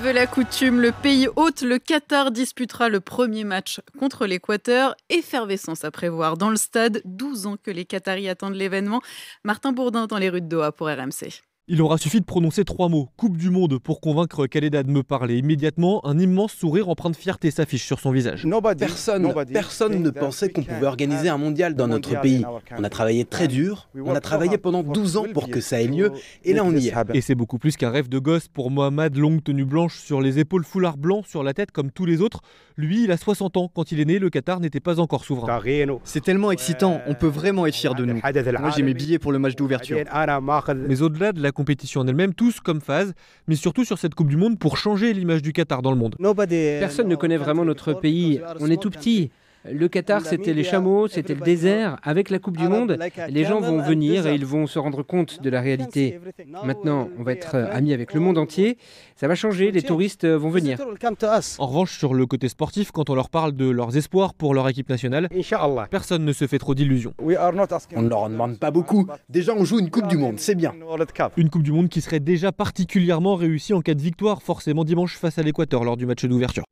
veut la coutume, le pays hôte, le Qatar, disputera le premier match contre l'Équateur. Effervescence à prévoir dans le stade. 12 ans que les Qataris attendent l'événement. Martin Bourdin dans les rues de Doha pour RMC. Il aura suffi de prononcer 3 mots, Coupe du Monde, pour convaincre Khaled de me parler. Immédiatement, un immense sourire empreint de fierté s'affiche sur son visage. Personne ne pensait qu'on pouvait organiser un mondial dans notre pays. On a travaillé très dur, on a travaillé pendant 12 ans pour que ça ait lieu, et là on y est. Et c'est beaucoup plus qu'un rêve de gosse pour Mohamed, longue tenue blanche sur les épaules, foulard blanc sur la tête comme tous les autres. Lui, il a 60 ans. Quand il est né, le Qatar n'était pas encore souverain. C'est tellement excitant, on peut vraiment être fiers de nous. Moi j'ai mes billets pour le match d'ouverture. Mais au-delà de la compétition en elle-même, tous comme phase, mais surtout sur cette Coupe du Monde pour changer l'image du Qatar dans le monde. Personne ne connaît vraiment notre pays, on est tout petit. Le Qatar, c'était les chameaux, c'était le désert. Avec la Coupe du Monde, les gens vont venir et ils vont se rendre compte de la réalité. Maintenant, on va être amis avec le monde entier. Ça va changer, les touristes vont venir. En revanche, sur le côté sportif, quand on leur parle de leurs espoirs pour leur équipe nationale, personne ne se fait trop d'illusions. On ne leur en demande pas beaucoup. Déjà, on joue une Coupe du Monde, c'est bien. Une Coupe du Monde qui serait déjà particulièrement réussie en cas de victoire, forcément dimanche face à l'Équateur lors du match d'ouverture.